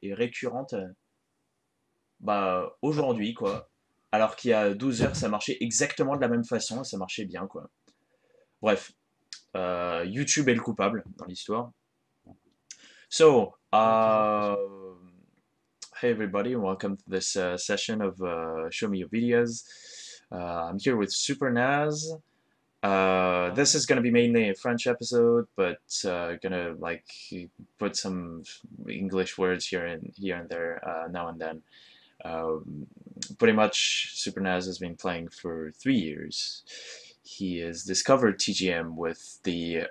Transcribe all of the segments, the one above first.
est récurrente bah, aujourd'hui, quoi. Alors qu'il y a 12 heures, ça marchait exactement de la même façon et ça marchait bien, quoi. Bref, YouTube est le coupable dans l'histoire. So, Ouais, toujours de toute façon. hey everybody, welcome to this session of Show Me Your Videos. I'm here with Super Naz. Ah, This is gonna be mainly a French episode, but gonna like put some English words here and there now and then. Pretty much, Super Naz has been playing for 3 years. He has discovered TGM with the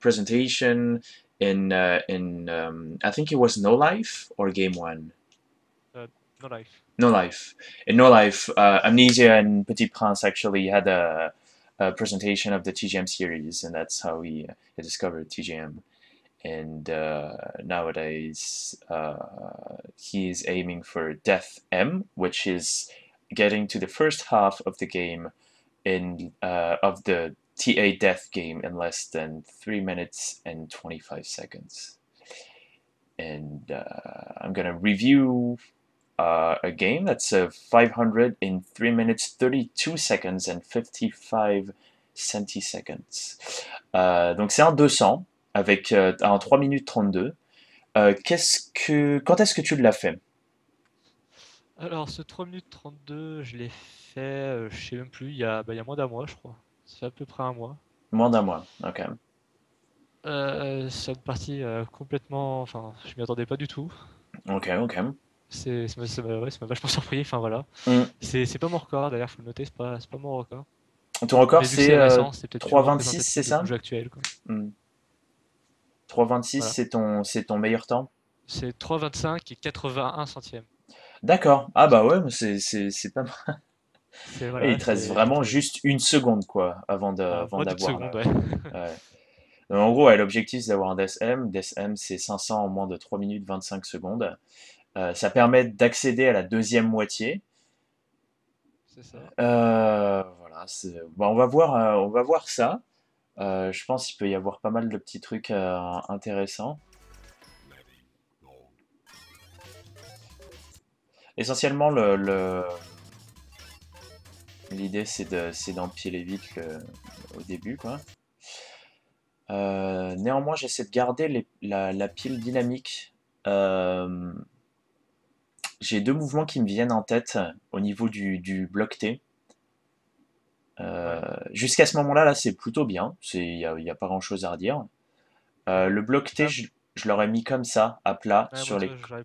presentation in I think it was No Life or Game One. euh, no life. No Life. In No Life, Amnesia and Petit Prince actually had a presentation of the TGM series, and that's how he discovered TGM. And nowadays, he is aiming for Death M, which is getting to the first half of the game in of the TA Death game in less than 3 minutes and 25 seconds. And I'm gonna review a game that's 500 in 3 minutes 32 seconds and 55 centiseconds. Donc c'est un 200 avec un 3 minutes 32. Quand est-ce que tu l'as fait? Alors, ce 3 minutes 32, je l'ai fait, je sais même plus, il y a moins d'un mois, je crois. Ça fait à peu près un mois. Moins d'un mois. Ok. C'est une partie complètement. Enfin, je m'y attendais pas du tout. Ok, ok. Ouais, ça m'a vachement surpris. Enfin, voilà. Hmm. C'est pas mon record, d'ailleurs, faut le noter, c'est pas mon record. Ton record, Mais vu que c'est c'est récent, c'est peut-être plus 3,26, c'est représentatif de mon ça? jeu actuel, quoi. Hmm. 3,26, Voilà. c'est ton meilleur temps? C'est 3,25 et 81 centièmes. D'accord. Ah bah ouais, mais c'est pas mal. C'est Ouais, il voilà, te reste c'est vraiment j'étais juste une seconde, quoi, à avant moins d'une d'avoir seconde, la. ouais. Ouais. En gros, ouais, l'objectif, c'est d'avoir un DSM. DSM, c'est 500 en moins de 3 minutes 25 secondes. Ça permet d'accéder à la deuxième moitié. C'est ça. Voilà, bon, on va voir ça. Je pense qu'il peut y avoir pas mal de petits trucs intéressants. Essentiellement, l'idée, c'est d'empiler vite au début, quoi. Néanmoins, j'essaie de garder la pile dynamique. Euh, j'ai deux mouvements qui me viennent en tête au niveau du bloc T. Ouais. Jusqu'à ce moment-là, là, c'est plutôt bien. Il y a pas grand-chose à redire. Le bloc T, Ah, je l'aurais mis comme ça, à plat, ouais, moi, tu vois, ouais,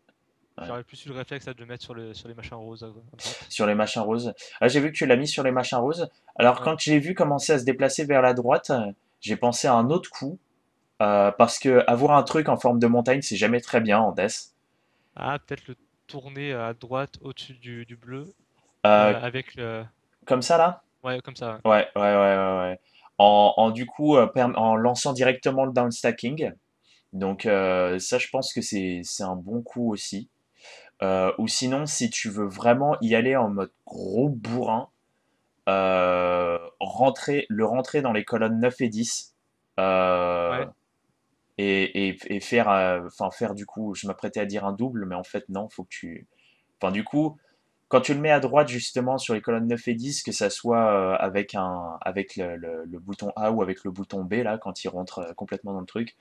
j'aurais plus eu le réflexe là, de le mettre sur les machins roses à droite. sur les machins roses. Ah, j'ai vu que tu l'as mis sur les machins roses. Alors, Ouais. quand j'ai vu commencer à se déplacer vers la droite, j'ai pensé à un autre coup. Parce que avoir un truc en forme de montagne, c'est jamais très bien en death. Ah, peut-être le tourner à droite au-dessus du bleu Euh, avec le. Comme ça, là? Ouais, comme ça. Ouais. Ouais. Du coup, en lançant directement le downstacking. Donc, ça, je pense que c'est un bon coup aussi. Ou sinon, si tu veux vraiment y aller en mode gros bourrin, rentrer dans les colonnes 9 et 10 euh, Ouais, et faire, enfin, faire du coup, je m'apprêtais à dire un double, mais en fait, non, faut que tu. Enfin, du coup, quand tu le mets à droite, justement, sur les colonnes 9 et 10 que ça soit avec le bouton A ou avec le bouton B, là, quand il rentre complètement dans le truc,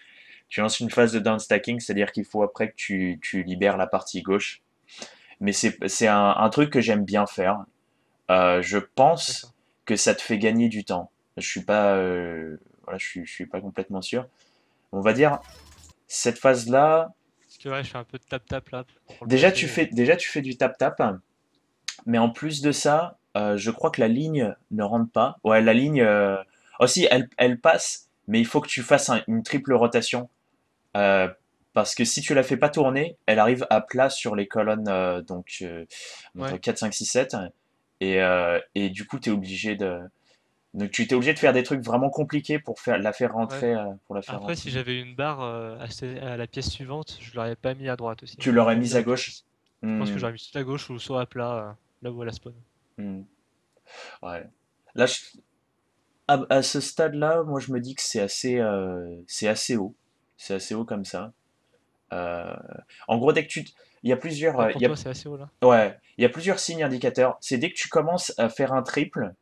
tu lances une phase de downstacking, c'est-à-dire qu'il faut après que tu libères la partie gauche. Mais c'est un truc que j'aime bien faire. Je d'accord. pense que ça te fait gagner du temps. Je suis pas, voilà, je suis pas complètement sûr. On va dire, cette phase-là, Parce que ouais, je fais un peu de tap-tap là pour le passer. déjà tu fais du tap-tap, mais en plus de ça, je crois que la ligne ne rentre pas. Ouais, la ligne, aussi, elle passe, mais il faut que tu fasses une triple rotation. Euh, Parce que si tu la fais pas tourner, elle arrive à plat sur les colonnes entre Ouais. 4, 5, 6, 7. Et du coup, donc, tu t'es obligé de faire des trucs vraiment compliqués pour la faire Ouais. rentrer. Pour la faire Après, rentrer. si j'avais une barre à la pièce suivante, je l'aurais pas mis à droite aussi. Tu l'aurais J'aurais mis mise à directement. gauche. Je pense que Hmm, j'aurais mis tout à gauche ou soit à plat, là où elle a spawn. hmm, ouais. Là, à ce stade-là, moi, je me dis que c'est assez haut. C'est assez haut comme ça. Euh, En gros, dès que tu... Il y a plusieurs... Ah, pour toi, c'est assez haut là. Ouais, il y a plusieurs signes indicateurs. C'est dès que tu commences à faire un triple,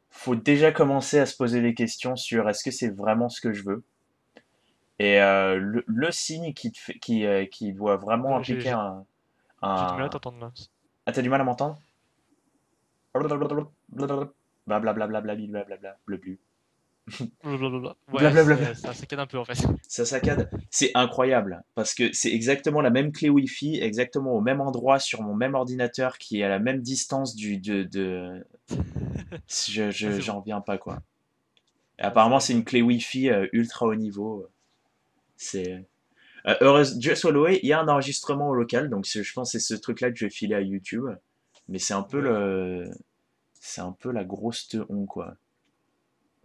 faut déjà commencer à se poser des questions sur est-ce que c'est vraiment ce que je veux. Et le signe qui doit vraiment Ouais, impliquer j'ai du mal à un... t'entendre là. Ah, t'as du mal à m'entendre? Blablabla, blablabla, blablu. Blablabla. Ouais, Blablabla. ça saccade un peu en fait. Ça saccade. C'est incroyable parce que c'est exactement la même clé Wi-Fi, exactement au même endroit sur mon même ordinateur qui est à la même distance Ah, c'est bon. j'en reviens pas quoi. Et Ah, c'est apparemment, c'est une incroyable. clé Wi-Fi ultra haut niveau. C'est Dieu soit loué, il y a un enregistrement au local, donc je pense que c'est ce truc-là que je vais filer à YouTube. Mais Ouais. c'est un peu la grosse teon quoi.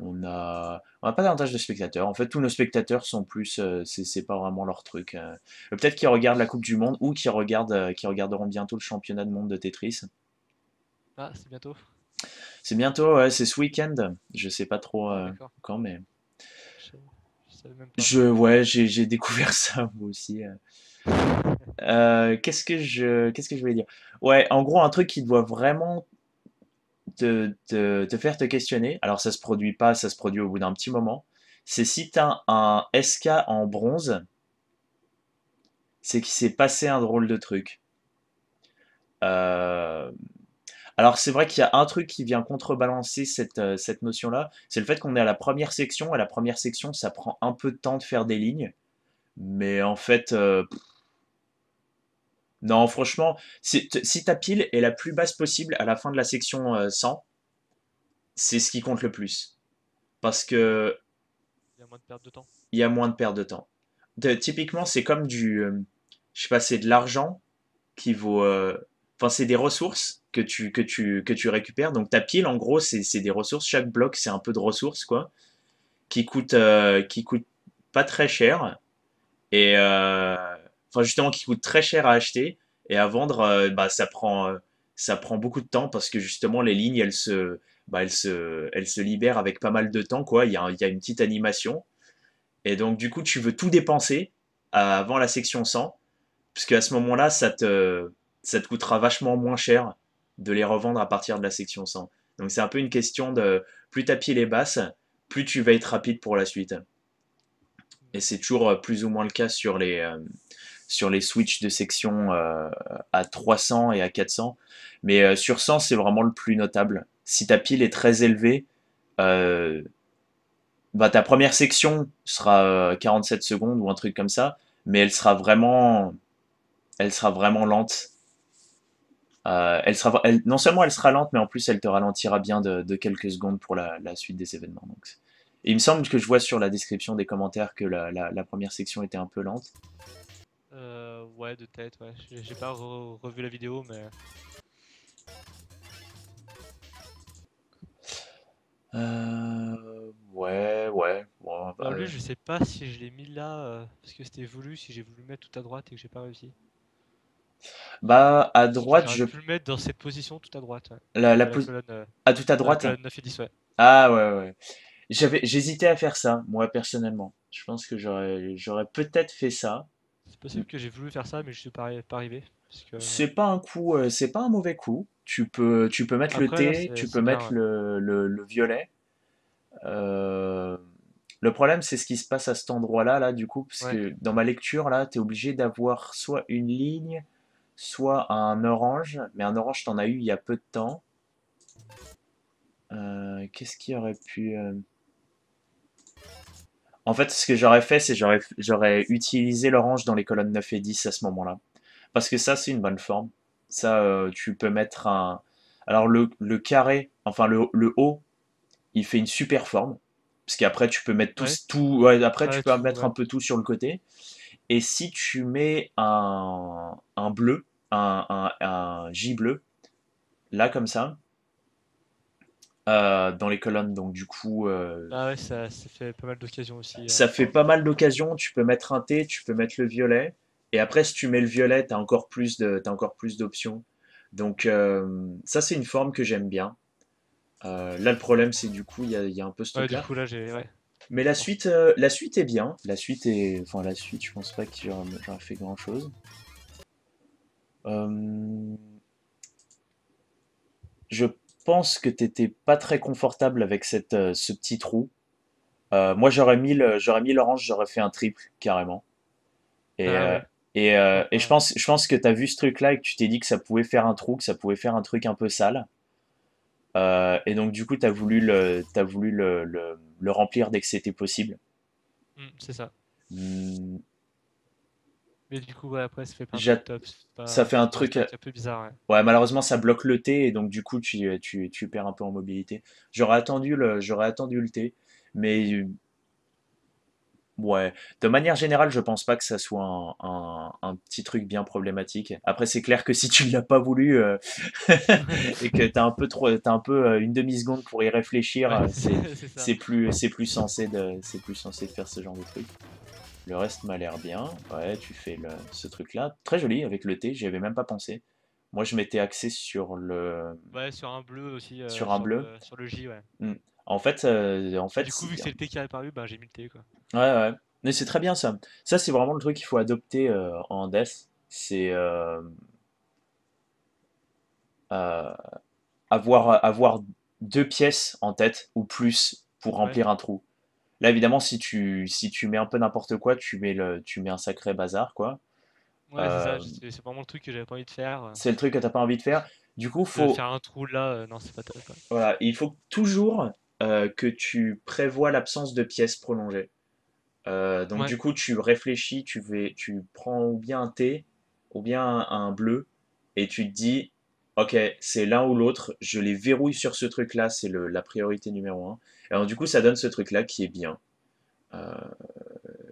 On a pas davantage de spectateurs. En fait, tous nos spectateurs sont plus, c'est pas vraiment leur truc. Peut-être qu'ils regardent la Coupe du Monde ou qu'ils regarderont bientôt le championnat de monde de Tetris. Ah, c'est bientôt. C'est bientôt, ouais, c'est ce week-end. Je sais pas trop Ah, d'accord. quand, mais Je, savais je savais même pas. ouais, j'ai découvert ça moi aussi. Qu'est-ce que je voulais dire? Ouais, en gros, un truc qui doit vraiment te faire te questionner. Alors, ça se produit pas, ça se produit au bout d'un petit moment. C'est si t'as un SK en bronze, c'est qu'il s'est passé un drôle de truc. Euh, alors c'est vrai qu'il y a un truc qui vient contrebalancer cette notion-là, c'est le fait qu'on est à la première section. À la première section, ça prend un peu de temps de faire des lignes, mais en fait, non, franchement, si ta pile est la plus basse possible à la fin de la section 100, c'est ce qui compte le plus, parce que Il y a moins de perte de temps. il y a moins de perte de temps. Typiquement, c'est comme je sais pas, c'est de l'argent qui vaut. Enfin, c'est des ressources que tu récupères. Donc ta pile, en gros, c'est des ressources. Chaque bloc, c'est un peu de ressources, quoi, qui coûtent pas très cher. Et enfin, justement, qui coûtent très cher à acheter. Et à vendre, bah, ça prend beaucoup de temps parce que justement, les lignes, elles se libèrent avec pas mal de temps, quoi. Il y a une petite animation. Et donc, du coup, tu veux tout dépenser avant la section 100 parce qu'à ce moment-là, ça te coûtera vachement moins cher de les revendre à partir de la section 100. Donc c'est un peu une question de plus ta pile est basse, plus tu vas être rapide pour la suite. Et c'est toujours plus ou moins le cas sur les switches de section à 300 et à 400. Mais sur 100, c'est vraiment le plus notable. Si ta pile est très élevée, euh, bah, ta première section sera 47 secondes ou un truc comme ça, mais elle sera vraiment lente. Non seulement elle sera lente, mais en plus elle te ralentira bien de quelques secondes pour la suite des événements. Donc, et il me semble que je vois sur la description des commentaires que la première section était un peu lente. Ouais, de tête, ouais. J'ai pas revu la vidéo, mais. Ouais. Bon, Alors lui, je sais pas si je l'ai mis là, parce que c'était voulu, si j'ai voulu le mettre tout à droite et que j'ai pas réussi. bah, à Parce que droite, j'aurais pu le mettre dans cette position tout à droite, ouais. la, Dans la colonne, à tout à dans la droite. colonne 9 et 10, ouais. Ah ouais. J'hésitais à faire ça, moi personnellement. Je pense que j'aurais peut-être fait ça. C'est possible que j'ai voulu faire ça, mais je suis pas arrivé. Parce que... C'est pas un mauvais coup. Tu peux mettre le Après, là, thé, tu peux c'est bien, mettre ouais. le violet. Euh, le problème, c'est ce qui se passe à cet endroit-là, là, du coup, parce Ouais. que dans ma lecture, là, tu es obligé d'avoir soit une ligne, soit un orange. Mais un orange, t'en as eu il y a peu de temps. Qu'est-ce qui aurait pu... En fait, ce que j'aurais fait, c'est j'aurais utilisé l'orange dans les colonnes 9 et 10 à ce moment-là. Parce que ça, c'est une bonne forme. Ça, tu peux mettre un... Alors, le carré, enfin, le haut, il fait une super forme. Parce qu'après, tu peux mettre Ouais. ouais, après, tu Ouais, peux tout, mettre un ouais. peu tout sur le côté. Et si tu mets un bleu, un J bleu, là, comme ça, dans les colonnes, donc du coup, Ah ouais, ça fait pas mal d'occasions aussi. ça fait pas mal d'occasions. Tu peux mettre un T, tu peux mettre le violet. Et après, si tu mets le violet, t'as encore plus d'options. Donc, ça, c'est une forme que j'aime bien. Là, le problème, c'est du coup, il y a un peu ce Ouais, du truc-là. coup, là, j'ai. Ouais. Mais Bon. la suite est bien. La suite est, enfin la suite, je pense pas que j'aurais fait grand chose. Euh, je pense que t'étais pas très confortable avec ce petit trou. Moi j'aurais mis l'orange, j'aurais fait un triple carrément. Et, Ah euh, ouais, pourquoi et pas. je pense que t'as vu ce truc-là et que tu t'es dit que ça pouvait faire un trou, que ça pouvait faire un truc un peu sale. Et donc du coup t'as voulu le remplir dès que c'était possible. C'est ça. Hmm, Mais du coup, ouais, après, ça fait pas un truc j'a- top. Ça fait un Ça reste truc. un truc un peu bizarre, ouais. Ouais, malheureusement, ça bloque le T et donc du coup, tu perds un peu en mobilité. J'aurais attendu le T, mais ouais, de manière générale, je pense pas que ça soit un petit truc bien problématique. Après, c'est clair que si tu l'as pas voulu et que t'as un peu une demi-seconde pour y réfléchir, Ouais, c'est ça. c'est plus sensé de faire ce genre de truc. Le reste m'a l'air bien. Ouais, tu fais ce truc-là. Très joli avec le T, j'y avais même pas pensé. Moi, je m'étais axé Ouais, sur un bleu aussi, sur un bleu. sur le J, ouais. Hmm. En Et fait, du coup, vu que c'est le T qui est apparu, bah, j'ai mis le T, quoi. ouais, ouais. Mais c'est très bien ça. Ça, c'est vraiment le truc qu'il faut adopter en death. C'est euh, avoir deux pièces en tête ou plus pour Ouais. remplir un trou. Là, évidemment, si tu mets un peu n'importe quoi, tu mets un sacré bazar, quoi. Ouais, c'est ça, Euh, c'est vraiment le truc que j'avais pas envie de faire. c'est le truc que t'as pas envie de faire. Du coup, De faire un trou là, non, c'est pas top, ouais. voilà, il faut toujours que tu prévois l'absence de pièces prolongées. Donc Ouais, du coup, tu réfléchis, tu prends ou bien un T ou bien un bleu et tu te dis, ok, c'est l'un ou l'autre, je les verrouille sur ce truc-là, c'est la priorité numéro un. Et alors du coup, ça donne ce truc-là qui est bien, euh,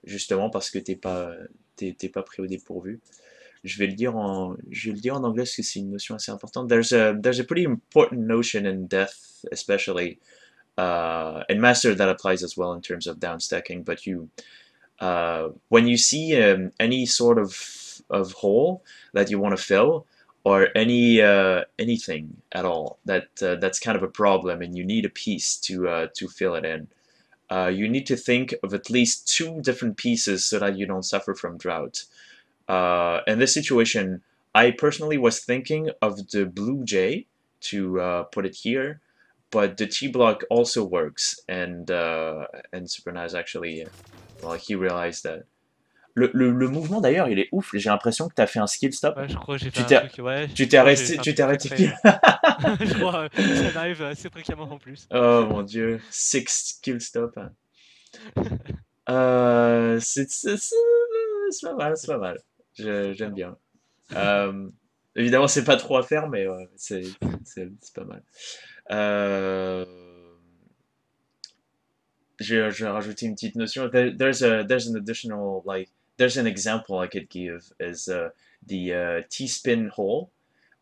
justement parce que t'es pas pris au dépourvu. Je vais le dire en anglais parce que c'est une notion assez importante. There's a pretty important notion in death, especially, in Master that applies as well in terms of downstacking, but when you see any sort of hole that you want to fill or anything at all that's kind of a problem and you need a piece to fill it in, you need to think of at least two different pieces so that you don't suffer from drought. In this situation, I personally was thinking of the Blue Jay to put it here, but the T block also works, and Supernaz actually, well, he realized that. Le mouvement d'ailleurs, il est ouf. J'ai l'impression que tu as fait un skill stop. ouais, je crois que j'ai fait Tu un t'es, truc, ouais, je crois que j'ai fait un tu t'es truc arrêté exprès, pile. ouais. Je crois, ça m'arrive assez fréquemment en plus. Oh mon dieu, six skill stop. C'est pas mal, c'est pas mal. C'est J'aime canon. bien. Euh, Évidemment, c'est pas trop à faire, mais ouais, c'est pas mal. Euh, je vais rajouter une petite notion. There's an additional, like, there's an example I could give is the T-spin hole.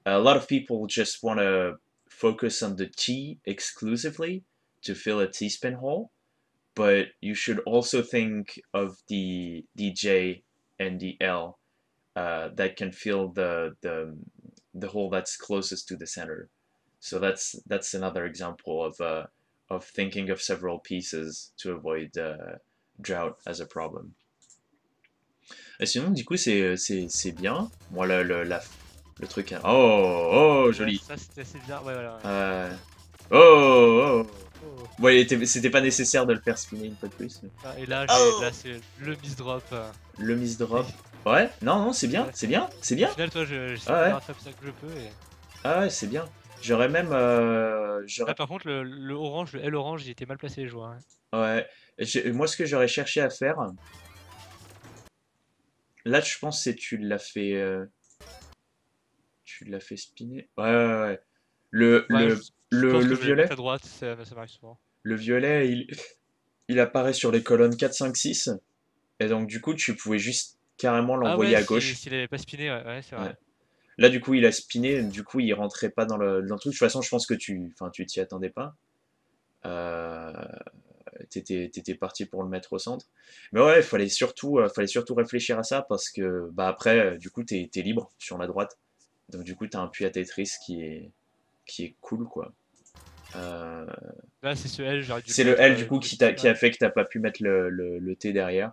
A lot of people just want to focus on the T exclusively to fill a T-spin hole, but you should also think of the J and the L that can fill the hole that's closest to the center. So that's another example of thinking of several pieces to avoid drought as a problem. Et sinon, du coup, c'est bien. Moi, le truc. Oh, oh, Ouais, joli. ça c'était assez bizarre, ouais, voilà, ouais. Euh, oh, oh. Oh. Ouais, c'était pas nécessaire de le faire spinner une fois de plus. Ah, et là, Oh, là c'est le miss drop. le miss Et, drop. Ouais, non, non, c'est bien, ouais, c'est bien, c'est au bien. final, toi, j'essaie de Ah me ouais, rattraper ça que je peux. Et... ah ouais, c'est bien. J'aurais même, Là, par contre, le orange, le L orange, il était mal placé les joueurs, hein. ouais. Moi, ce que j'aurais cherché à faire, là, je pense que tu l'as fait spinner. Ouais, ouais, ouais. Le, Ouais, le, je pense que le je vais le mettre violet, à droite, ça m'arrive souvent. le violet, il apparaît sur les colonnes 4, 5, 6. Et donc, du coup, tu pouvais juste carrément Ah l'envoyer ouais, à gauche. s'il avait pas spiné, ouais, ouais, c'est Ouais. vrai. Là, du coup, il a spiné, du coup, il rentrait pas dans le truc. De toute façon, je pense que enfin, tu t'y attendais pas. Euh, t'étais parti pour le mettre au centre. Mais ouais, fallait surtout réfléchir à ça parce que, bah après, du coup, t'es libre sur la droite. Donc, du coup, t'as un puits à Tetris qui est cool, quoi. Euh, Là, c'est ce L, j'aurais dû le c'est le mettre L du coup dessus. qui Ouais. a fait que t'as pas pu mettre le T derrière.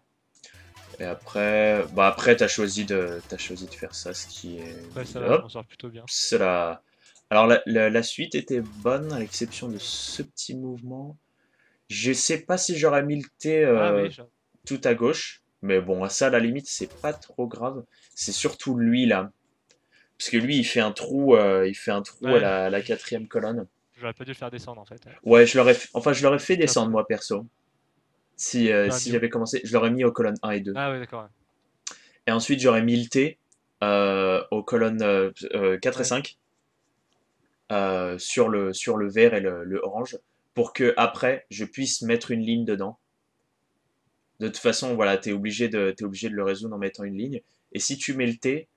Et après, bah après t'as choisi de faire ça, ce qui Ouais, ça est, va, je hop, m'en sors plutôt bien. c'est la. Alors la suite était bonne à l'exception de ce petit mouvement. Je sais pas si j'aurais mis le T Ah oui, tout à gauche, mais bon, ça à la limite c'est pas trop grave. C'est surtout lui là, parce que lui il fait un trou à ouais, la quatrième colonne. j'aurais pas dû le faire descendre en fait. Ouais. Ouais, enfin je l'aurais fait C'était un descendre peu. moi perso. T'aurais Si mis où? j'avais commencé, je l'aurais mis aux colonnes 1 et 2. Ah ouais, d'accord. Ouais. Et ensuite j'aurais mis le T aux colonnes 4 et Ouais. 5 sur le vert et le orange pour que après je puisse mettre une ligne dedans. De toute façon, voilà, t'es obligé de le résoudre en mettant une ligne. Et si tu mets le T,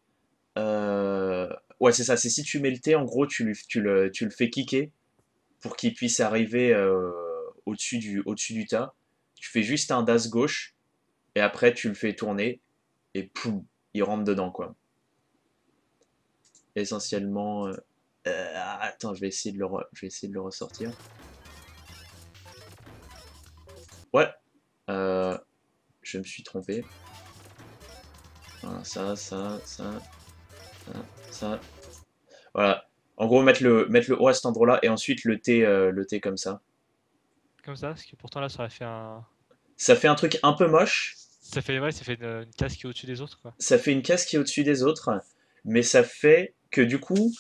ouais, c'est ça. C'est si tu mets le T, en gros, tu le fais kicker pour qu'il puisse arriver au-dessus du tas. Tu fais juste un das gauche et après tu le fais tourner et poum, il rentre dedans, quoi. Essentiellement. Attends, je vais essayer de le ressortir. Ouais, euh, je me suis trompé. Voilà, ça. Voilà. En gros, mettre le O à cet endroit-là et ensuite le T comme ça. Comme ça, parce que pourtant là, ça aurait fait un. Ça fait un truc un peu moche. Ça fait, ouais, ça fait une case qui est au-dessus des autres, quoi. Ça fait une case qui est au-dessus des autres. Mais ça fait que du coup,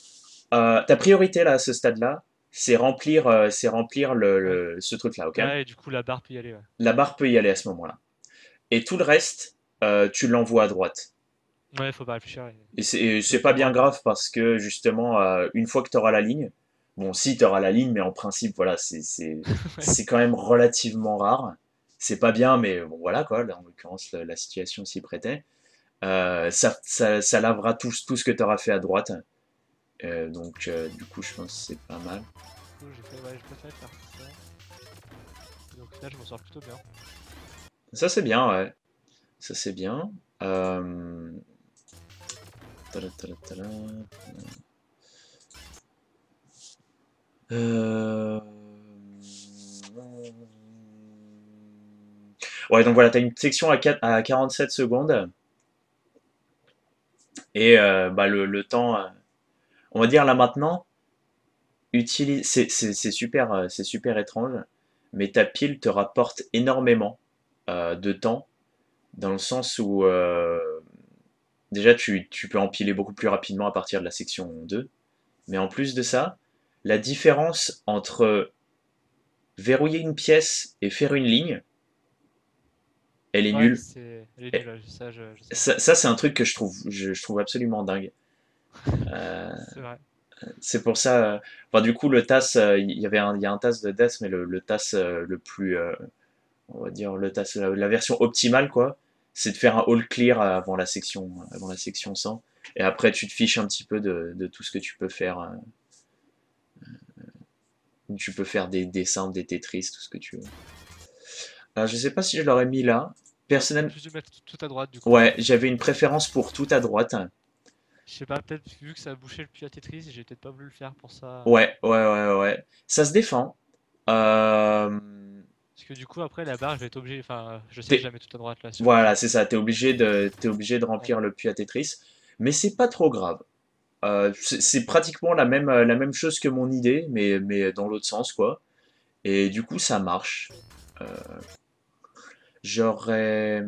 ta priorité là, à ce stade-là, c'est remplir Ouais. ce truc-là, ok? Ouais, et du coup, la barre peut y aller, ouais. La barre peut y aller à ce moment-là. Et tout le reste, tu l'envoies à droite. Ouais, faut pas réfléchir. Et Ça doit c'est être pas à bien droite, ouais. grave parce que justement, une fois que tu auras la ligne, bon, si tu auras la ligne, mais en principe, voilà, Ouais. c'est quand même relativement rare. C'est pas bien, mais bon, voilà quoi, là, en l'occurrence, la situation s'y prêtait. Ça lavera tout ce que tu auras fait à droite. Du coup, je pense que c'est pas mal. Du coup, j'ai fait, ouais, je préfère faire ça. Donc là, je m'en sors plutôt bien. Ça, c'est bien, ouais. Ça, c'est bien. Euh... tala, tala, tala. Euh... Ouais, donc voilà, tu as une section à 47 secondes et bah, le temps, on va dire là maintenant, c'est super étrange, mais ta pile te rapporte énormément de temps dans le sens où déjà tu peux empiler beaucoup plus rapidement à partir de la section 2, mais en plus de ça, la différence entre verrouiller une pièce et faire une ligne, elle est Ouais, nulle. c'est. Elle est nulle, Et ouais, ça, je sais. ça c'est un truc que je trouve absolument dingue. Euh, C'est vrai. c'est pour ça. Enfin, du coup, le TAS, il y a un TAS de Death, mais le TAS le plus, on va dire le TAS, la version optimale, quoi, c'est de faire un all clear avant la section 100. Et après, tu te fiches un petit peu de tout ce que tu peux faire. Tu peux faire des dessins, des Tetris, tout ce que tu veux. Alors, je sais pas si je l'aurais mis là. T'aurais Personnellement, plus dû mettre tout à droite, du coup. ouais, j'avais une préférence pour tout à droite. Je sais pas, peut-être vu que ça a bouché le puits à Tetris, j'ai peut-être pas voulu le faire pour ça. Ouais. Ça se défend. Euh, Parce que du coup, après, la barre, je vais être obligé. Enfin, je sais que je t'es- la mets tout à droite là sur le Voilà, puits. c'est ça. T'es obligé de Ouais. remplir le puits à Tetris, mais c'est pas trop grave. C'est pratiquement la même chose que mon idée, mais dans l'autre sens, quoi. Et du coup, ça marche. Euh, J'aurais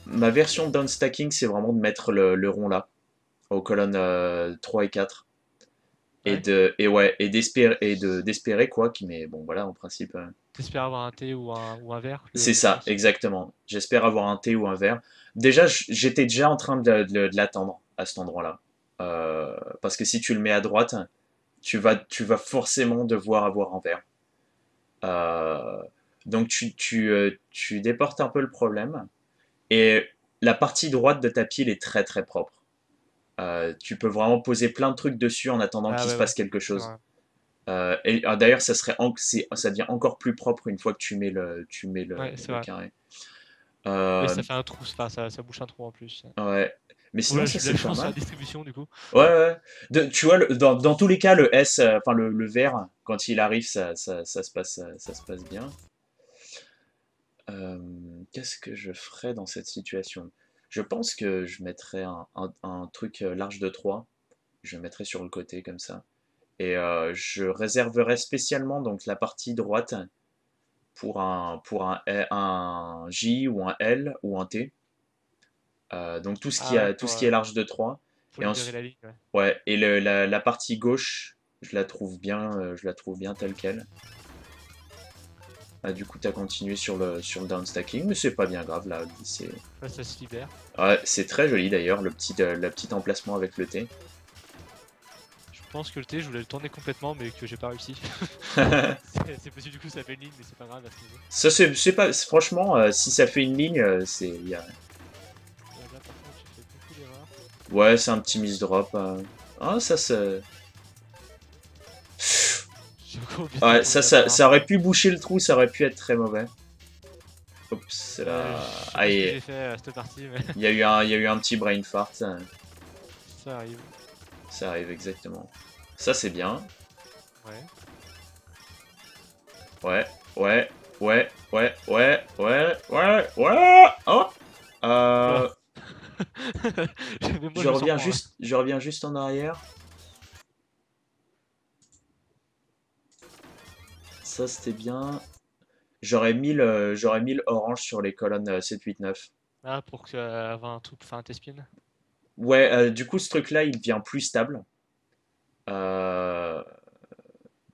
ma version de downstacking, c'est vraiment de mettre le rond là, aux colonnes 3 et 4. Ouais. D'espérer quoi, mais bon voilà, en principe, T'espères avoir un T ou un vert c'est le ça, plus. exactement. J'espère avoir un thé ou un verre. Déjà, j'étais déjà en train de l'attendre à cet endroit-là. Parce que si tu le mets à droite, tu vas forcément devoir avoir un verre. Euh, donc tu déportes un peu le problème. Et la partie droite de ta pile est très très propre. Tu peux vraiment poser plein de trucs dessus en attendant Ah qu'il se ouais, ouais. passe quelque C'est chose. vrai. D'ailleurs, ça devient encore plus propre une fois que tu mets Ouais, c'est le vrai. carré. Et Euh, ça fait un trou, enfin, ça bouche un trou en plus. ouais. Mais Bon, sinon, là, ça j'ai eu de la c'est pas chance sur la mal. distribution, du coup. Ouais, ouais. Tu vois, dans tous les cas, le S, enfin le vert, quand il arrive, ça se passe bien. Qu'est-ce que je ferais dans cette situation? Je pense que je mettrais un truc large de 3. Je le mettrais sur le côté comme ça. Et je réserverais spécialement donc la partie droite pour un J ou un L ou un T. Donc Ah ouais, tout ce qui est large de 3. pour Et libérer ensuite, la ligne, ouais. ouais, et la partie gauche, je la trouve bien telle quelle. Ah, du coup, tu as continué sur le downstacking, mais c'est pas bien grave là. Là, ça se libère. Ouais, c'est très joli d'ailleurs, le petit emplacement avec le T. Je pense que le T, je voulais le tourner complètement, mais que j'ai pas réussi. C'est possible, du coup, ça fait une ligne, mais c'est pas grave à ce niveau. Ça, c'est pas, franchement, si ça fait une ligne, Là, par contre, j'ai fait beaucoup d'erreurs. ouais, c'est un petit miss drop. Ah, ça, se. J'ai encore oublié de Ouais, contourner la barre. ça aurait pu boucher le trou, ça aurait pu être très mauvais. Oups, Je là. sais pas ce que Aïe, j'ai fait à cette partie, mais il y a eu un petit brain fart. ça arrive. Ça arrive exactement. Ça, c'est bien. Ouais. Ouais, ouais, ouais, ouais, ouais, ouais, ouais, ouais. Oh! Oula. Euh, Mais moi, je me sens prendre, hein. je reviens juste en arrière. Ça, c'était bien. J'aurais mis le orange sur les colonnes 7, 8, 9. Ah, pour que, avoir un truc pour faire un T-spin. Ouais, du coup, ce truc-là, il devient plus stable. Euh,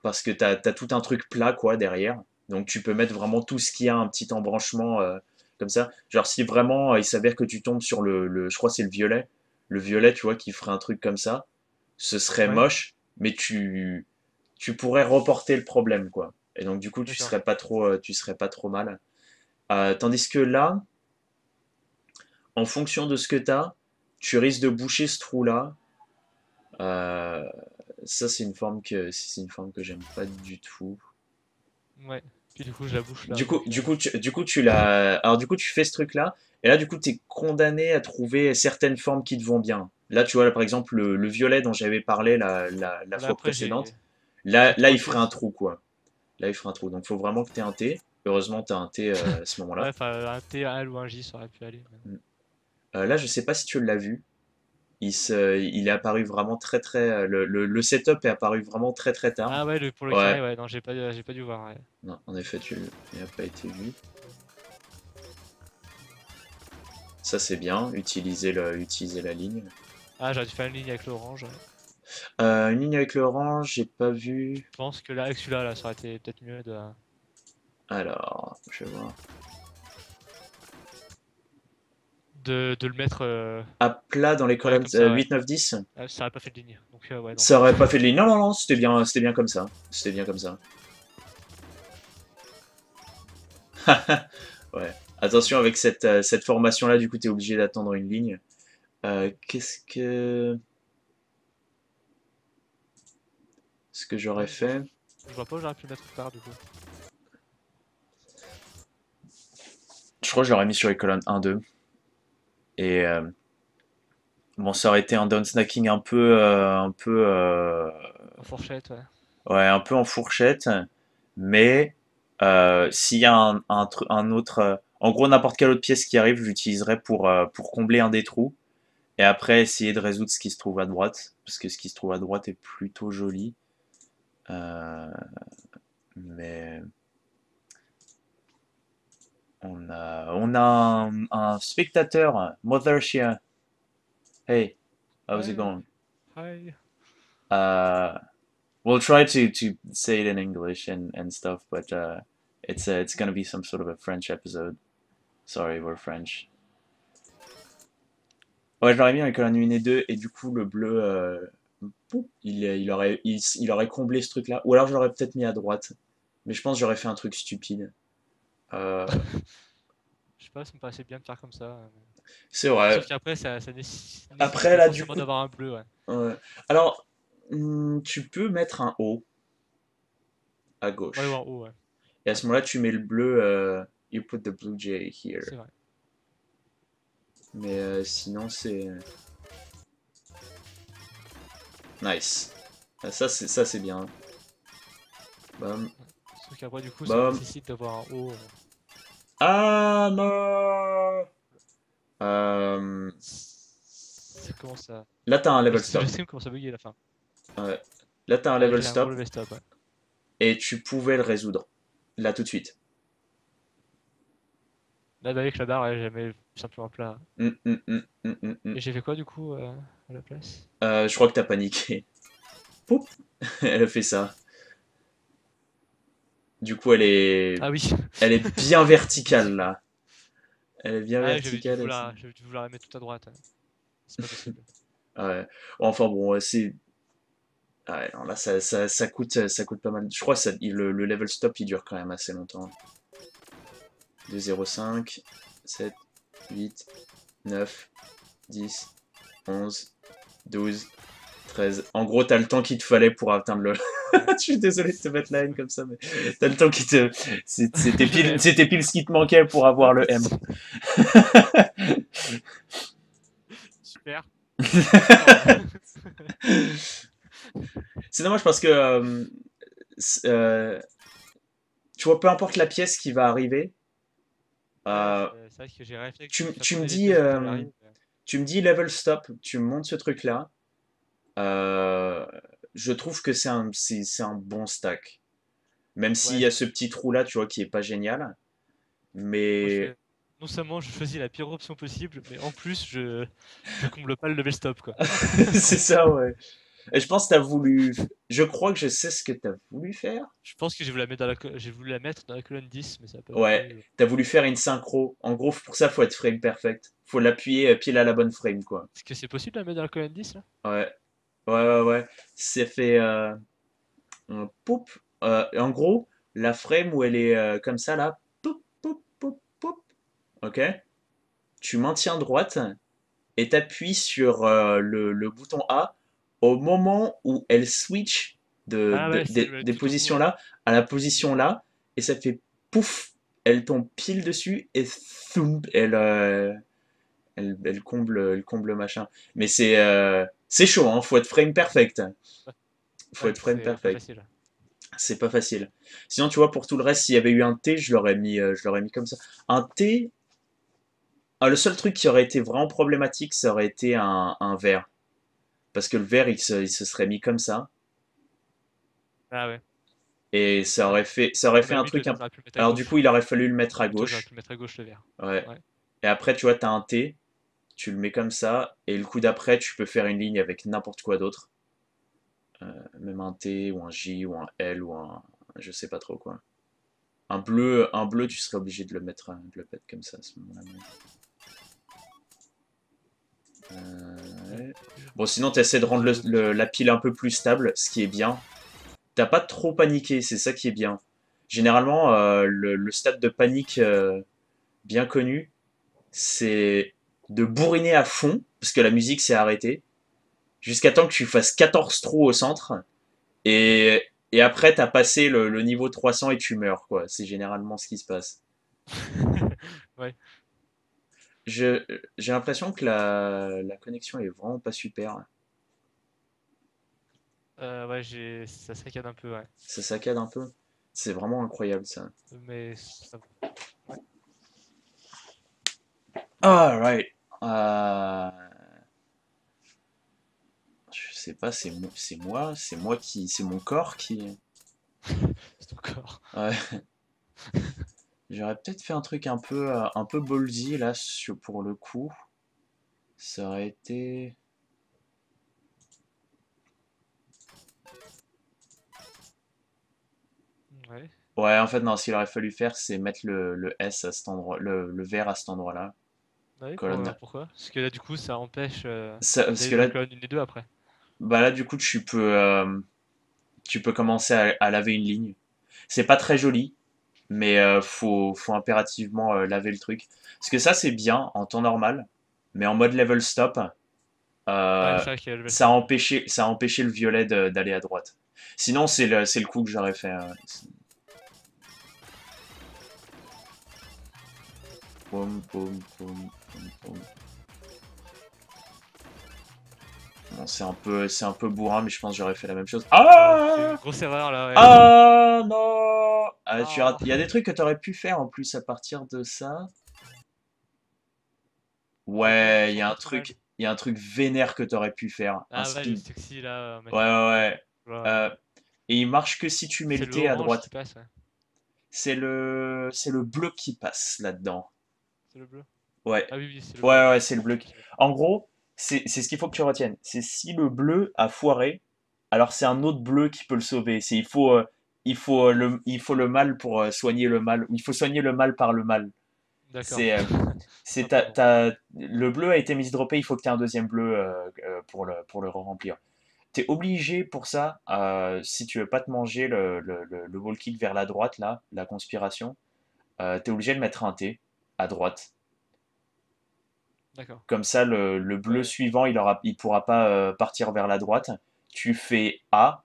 parce que t'as tout un truc plat, quoi, derrière. Donc, tu peux mettre vraiment tout ce qui a un petit embranchement comme ça. Genre, si vraiment il s'avère que tu tombes sur je crois que c'est le violet. Le violet, tu vois, qui ferait un truc comme ça. Ce serait Ouais, moche, mais tu pourrais reporter le problème, quoi. Et donc, du coup, d'accord. tu serais pas trop mal. Tandis que là, en fonction de ce que tu as, tu risques de boucher ce trou-là. Euh, Ça, c'est une forme que j'aime pas du tout. Ouais. Puis du coup, je la bouche là, donc... Du coup, tu l'as. Alors, du coup, tu fais ce truc-là, et là, du coup, tu es condamné à trouver certaines formes qui te vont bien. Là, tu vois, là, par exemple, le violet dont j'avais parlé la Là, fois après, précédente, j'ai là, trois il T. ferait un trou, quoi. Là, il ferait un trou. Donc, il faut vraiment que tu aies un T. Heureusement, tu as un T à ce Ouais, moment-là. enfin, un T, un L ou un J, ça aurait pu aller. Là, je sais pas si tu l'as vu. Il est apparu vraiment très très. Le setup est apparu vraiment très très tard. Ah ouais, pour le Ouais, carré, ouais, non, j'ai pas dû voir, ouais. non, en effet, il n'a pas été vu. Ça c'est bien, utiliser la ligne. Ah, j'aurais dû faire une ligne avec l'orange, ouais. Une ligne avec l'orange, j'ai pas Je vu. pense que là, avec celui-là, là, ça aurait été peut-être mieux Alors, je vais voir. de le mettre À plat dans les ouais, colonnes comme ça, ouais. 8, 9, 10. Ça aurait pas fait de ligne. Donc, ouais, non. Ça aurait pas fait de ligne. Non, non, non, c'était bien comme ça. C'était bien comme ça. Ouais. Attention avec cette formation-là, du coup, t'es obligé d'attendre une ligne. Qu'est-ce que. Ce que j'aurais Ouais, fait. je vois pas où j'aurais pu le mettre autre part, du coup. Je crois que je l'aurais mis sur les colonnes 1, 2. Et bon, ça aurait été un down snacking En fourchette, ouais. ouais, un peu en fourchette, mais s'il y a un autre, en gros n'importe quelle autre pièce qui arrive, j'utiliserai pour combler un des trous, et après essayer de résoudre ce qui se trouve à droite, parce que ce qui se trouve à droite est plutôt joli. Euh, mais on a un spectateur, Mother Shia. Hey, how's it Ouais, going? hi. Uh, we'll try to say it in English and stuff, but it's gonna be some sort of a French episode. Sorry, we're French. Ouais, je l'aurais mis dans les colonnes 1 et 2, et du coup, le bleu, il aurait comblé ce truc-là. Ou alors, je l'aurais peut-être mis à droite. Mais je pense que j'aurais fait un truc stupide. Euh, Je sais pas, ça me paraissait bien de faire comme ça. c'est Sauf vrai. qu'après, ça nécessite Après, pas là, du forcément coup. d'avoir un bleu, ouais. Ouais. Alors, tu peux mettre un O à Ouais, ou en gauche. haut, ouais. Et à Ouais, ce moment-là, tu mets le bleu. You put the blue jay c'est here. vrai. Mais sinon, c'est... Nice. Ah, ça, c'est bien. Bam, Sauf qu'après, du coup, ça bam. nécessite d'avoir un haut. Ah non! Euh, Ça commence à. Là, t'as un Le level stop. stream commence à bugger à la fin. Ouais. Là, t'as un Ouais, level j'ai un gros stop level stop, ouais. et tu pouvais le résoudre. Là, tout de suite. Là, bah, avec la barre, elle est jamais simplement plat. Hum, hum, hum, hum, hum, hum. Et j'ai fait quoi, du coup, à la place? Je crois que t'as paniqué. Poup! Elle a fait ça. Du coup, Ah oui! elle est bien verticale là. Elle est bien Ah, verticale. j'avais dû vouloir la mettre tout à droite, hein. C'est pas possible. Ouais. Enfin bon, c'est. Ouais, non, là, ça coûte pas mal. Je crois que le level stop il dure quand même assez longtemps. 2, 0, 5, 7, 8, 9, 10, 11, 12, 13. En gros, t'as le temps qu'il te fallait pour atteindre le. Ouais. Je suis désolé de te mettre la haine comme ça, mais t'as le temps qui te. Le M. C'était pile ce qui te manquait pour avoir Ah, le M. super. Énorme. C'est dommage parce que tu vois, peu importe la pièce qui va arriver, Ouais, euh, c'est vrai que j'ai réflexe, tu me j'attendais les dis, pièces quand elle arrive. tu me dis level stop, tu me montres ce truc-là. euh, je trouve que c'est un bon stack. Même s'il Ouais, y a ce petit trou-là, tu vois, qui est pas génial. moi je Mais fais. Non seulement je choisis la pire option possible, mais en plus je comble pas le level stop quoi. c'est ça, ouais. Et je pense que t'as voulu. Je crois que je sais ce que t'as voulu faire. Je pense que j'ai voulu la mettre dans la colonne 10, mais ça n'a pas Ouais, voulu. t'as voulu faire une synchro. En gros, pour ça, faut être frame perfect. Faut l'appuyer pile à la bonne frame, quoi. Est-ce que c'est possible de la mettre dans la colonne 10 là? Ouais, ouais. C'est fait un poup. En gros, la frame où elle est comme ça, là. Poup, poup, poup, poup. Ok? Tu maintiens droite et t'appuies sur le bouton A au moment où elle switch Ah ouais, des tout au bout, positions ouais. là à la position là et ça fait pouf, elle tombe pile dessus et thump, elle comble le machin. Mais c'est chaud, hein, faut être frame perfect. Ouais, Faut ouais, être frame c'est pas perfect. facile. C'est pas facile. Sinon, tu vois, pour tout le reste, s'il y avait eu un T, je l'aurais mis comme ça. Un T, le seul truc qui aurait été vraiment problématique, ça aurait été un vert. Parce que le vert, il se serait mis comme ça. Ah ouais. Et Ah, ça aurait à fait la un limite, truc un peu. j'aurais pu le mettre à Alors, du gauche. coup, il aurait fallu le mettre à Plutôt, j'aurais pu gauche. le mettre à gauche le vert. Ouais. Ouais. Et après, tu vois, t'as un T, tu le mets comme ça. Et le coup d'après, tu peux faire une ligne avec n'importe quoi d'autre. Même un T, ou un J, ou un L, ou un. Je sais pas trop quoi. Un bleu, tu serais obligé de le mettre, de le mettre comme ça à ce moment-là. Ouais. Ouais. Bon, sinon, tu essaies de rendre la pile un peu plus stable, ce qui est bien. T'as pas trop paniqué, c'est ça qui est bien. Généralement, le stade de panique bien connu, c'est de bourriner à fond, parce que la musique s'est arrêtée, jusqu'à temps que tu fasses 14 trous au centre, et, et après, t'as passé le niveau 300 et tu meurs, quoi. C'est généralement ce qui se passe. Ouais. Je, j'ai l'impression que la connexion est vraiment pas super. Ouais, ça saccade un peu, ouais. Ça saccade un peu. C'est vraiment incroyable ça. Mais ça va. Ouais. Alright. Je sais pas, c'est moi qui, c'est mon corps qui. C'est ton corps. Ouais. J'aurais peut-être fait un peu ballsy là pour le coup. Ça aurait été. Ouais. Ouais, en fait non, ce qu'il aurait fallu faire, c'est mettre le S à cet endroit, le vert à cet endroit-là. Ouais, Colonne. pourquoi? Parce que là, du coup, ça empêche Parce d'aller que dans la là, colonne 1 et 2 après. bah là du coup tu peux commencer à laver une ligne. C'est pas très joli, mais faut impérativement laver le truc. Parce que ça, c'est bien en temps normal, mais en mode level stop, Ouais, euh, c'est vrai qu'il y a le level stop. Ouais. ça a empêché le violet d'aller à droite. Sinon, c'est le coup que j'aurais fait. Poum, poum, poum, poum, poum. Bon, c'est un peu bourrin, mais je pense que j'aurais fait la même chose. Ouais, j'ai fait une Ah! grosse erreur là, ouais. Ah non! Ah, Ah, il y a des trucs que tu aurais pu faire en plus à partir de ça. c'est pas, Ouais, franchement pas trop mal. il y a un truc vénère que tu aurais pu faire. Un Ah ouais, le spin. sexy là, Ouais, mettre ouais, un. ouais. Voilà. Euh, et il marche que si tu mets C'est le le T à orange qui droite. passe, ouais. C'est le bleu qui passe là-dedans. C'est le bleu. Ouais. Ah oui, oui, c'est le bleu, Ouais, ouais. ouais, c'est le bleu. En gros, c'est ce qu'il faut que tu retiennes. C'est si le bleu a foiré, alors c'est un autre bleu qui peut le sauver. Il faut le mal pour soigner le mal. Il faut soigner le mal par le mal. D'accord. C'est, euh, c'est Ah, pardon. le bleu a été mis dropper, il faut que tu aies un deuxième bleu pour le remplir. T'es obligé pour ça, si tu veux pas te manger le wall kick vers la droite, là, la conspiration, t'es obligé de mettre un T à droite. D'accord. Comme ça, le bleu Ouais. suivant, il pourra pas partir vers la droite. Tu fais A.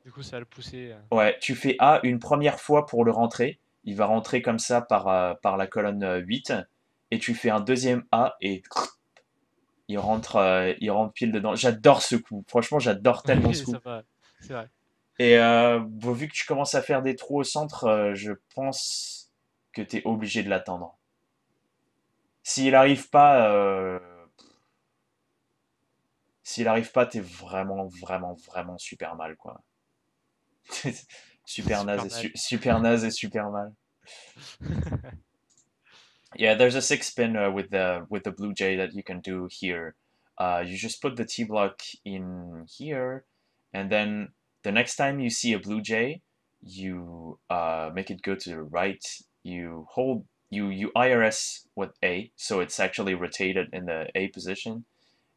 Du coup, ça va le pousser. Ouais, tu fais A une première fois pour le rentrer. Il va rentrer comme ça par la colonne 8. Et tu fais un deuxième A et il rentre pile dedans. J'adore ce coup. Franchement, j'adore tellement ce Oui, coup. ça va. C'est vrai. Et bon, vu que tu commences à faire des trous au centre, je pense que tu es obligé de l'attendre. S'il arrive pas, t'es vraiment, vraiment, vraiment super mal, quoi. Super mal. Super naze et super mal. Yeah, there's a six spin with the blue jay that you can do here. You just put the T block in here, and then the next time you see a blue jay, you make it go to the right. You hold you IRS with A, so it's actually rotated in the A position,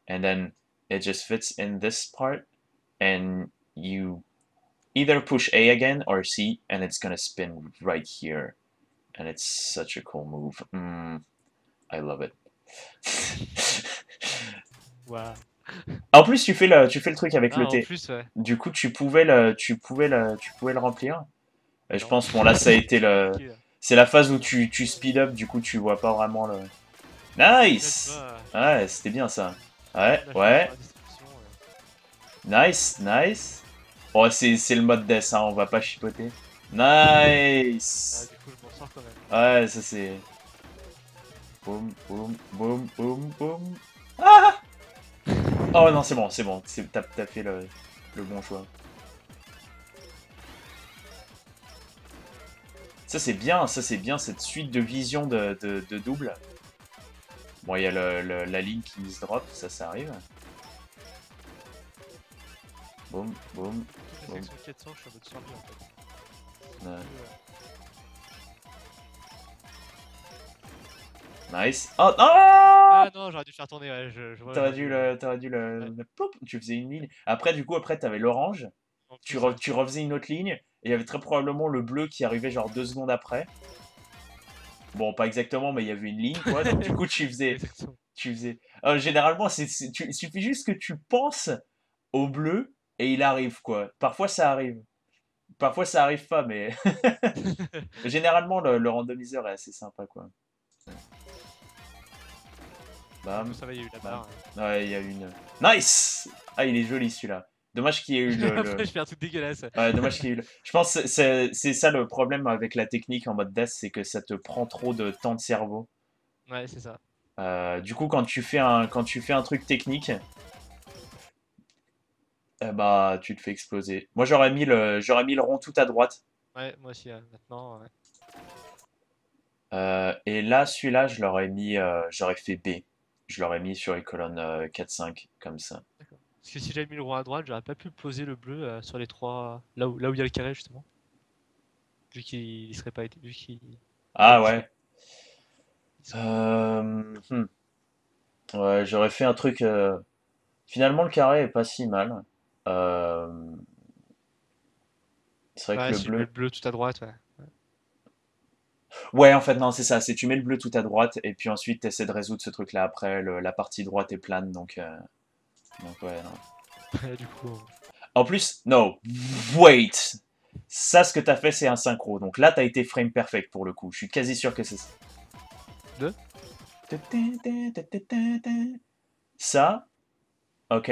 and then it just fits in this part, and you either push A again or C, and it's gonna spin right here. And it's such a cool move. I love it. Waouh. En plus, tu fais le truc avec Ah, le en T. plus, ouais. Du coup, tu pouvais le remplir. Et Mais je non. pense, bon, là, ça a été C'est le, compliqué, là. c'est la phase où Non. tu speed up, du coup, tu vois pas vraiment le. Au final, tu Nice! vois, Ouais, c'était bien ça. au Ouais, lieu de la finir sur ouais. la destruction. Nice, nice. Oh, c'est le mode death, hein, on va pas chipoter. Nice! Du coup, je m'en sors quand même. Ouais, ça c'est. Boum, boum, boum, boum, boum. Ah! Oh non, c'est bon, c'est bon. T'as fait le bon choix. Ça c'est bien cette suite de visions de double. Bon, il y a la ligne qui se drop, ça arrive. Boum, boum, Toutes les boum. sections 400, je suis en mode survie en fait. Ouais. Nice. Oh, oh! Ah non, j'aurais dû faire tourner, ouais, je vois T'aurais aujourd'hui. dû Ouais. Pop, tu faisais une ligne. Après, du coup, après, t'avais l'orange. En plus, ouais. Tu refaisais une autre ligne. Et il y avait très probablement le bleu qui arrivait genre 2 secondes après. Bon, pas exactement, mais il y avait une ligne, quoi. Donc, du coup, Exactement. tu faisais. Généralement, il suffit juste que tu penses au bleu et il arrive, quoi. Parfois, ça arrive. Parfois, ça arrive pas, mais généralement, le randomiseur est assez sympa, quoi. En plus, Bam, ça va, il y a eu la bam. barre. Ouais, il y a une. Nice! Ah, il est joli celui-là. Dommage qu'il y ait eu Après, je fais un truc dégueulasse. Ouais, dommage qu'il y ait eu Je pense que c'est ça le problème avec la technique en mode death, c'est que ça te prend trop de temps de cerveau. Ouais, c'est ça. Du coup, quand tu fais un truc technique, bah, tu te fais exploser. Moi, j'aurais mis le rond tout à droite. Ouais, moi aussi, maintenant. Ouais. Et là, celui-là, j'aurais fait B. Je l'aurais mis sur les colonnes 4-5, comme ça. D'accord. Parce que si j'avais mis le rond à droite, j'aurais pas pu poser le bleu sur les trois. Là où il y a le carré, justement. Vu qu'il serait pas été. Vu qu'il. Ouais, Ah ouais. il serait- Hmm. Ouais, j'aurais fait un truc. Finalement, le carré est pas si mal. Euh, C'est vrai que Ouais, le si je mets le bleu. bleu tout à droite, ouais. Ouais, en fait, non, c'est ça. C'est tu mets le bleu tout à droite et puis ensuite tu essaies de résoudre ce truc-là après. La partie droite est plane, donc ouais, non. Ouais, du coup. En plus, no, wait! Ça, ce que t'as fait, c'est un synchro. Donc là, t'as été frame perfect pour le coup. Je suis quasi sûr que c'est ça. Deux. Ça, ok.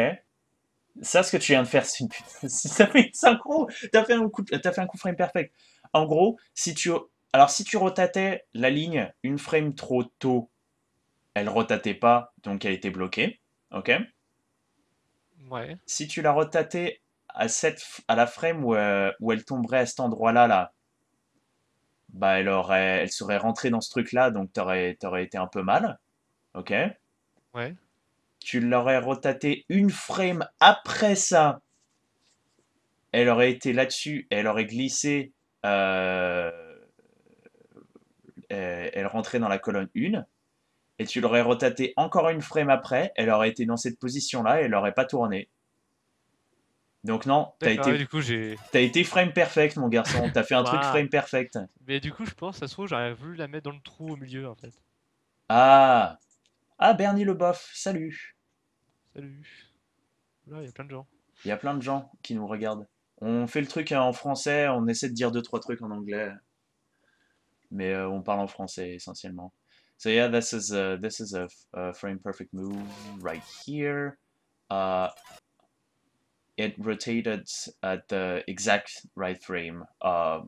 Ça, ce que tu viens de faire, c'est une putain. Ça fait une synchro. T'as fait un coup frame perfect. En gros, si tu rotatais la ligne une frame trop tôt, elle rotatait pas, donc elle était bloquée. Ok. Ouais. Si tu la rotatais à la frame où elle tomberait à cet endroit-là, là, bah elle serait rentrée dans ce truc-là, donc t'aurais été un peu mal. Ok. Ouais. Tu l'aurais rotaté une frame après ça, elle aurait été là-dessus, elle aurait glissé, euh, elle rentrait dans la colonne 1, et tu l'aurais rotaté encore une frame après, elle aurait été dans cette position-là, et elle n'aurait pas tourné. Donc non, D'accord, ouais, du coup, j'ai. t'as été frame perfect, mon garçon, t'as fait un truc Waouh! frame perfect. Mais du coup, je pense, ça se trouve, j'aurais voulu la mettre dans le trou au milieu, en fait. Ah, ah Bernie le bof, salut. Salut. Là, il y a plein de gens. Il y a plein de gens qui nous regardent. On fait le truc en français, on essaie de dire deux trois trucs en anglais, mais on parle en français essentiellement. So yeah, this is a frame perfect move right here. Uh, it rotated at the exact right frame. I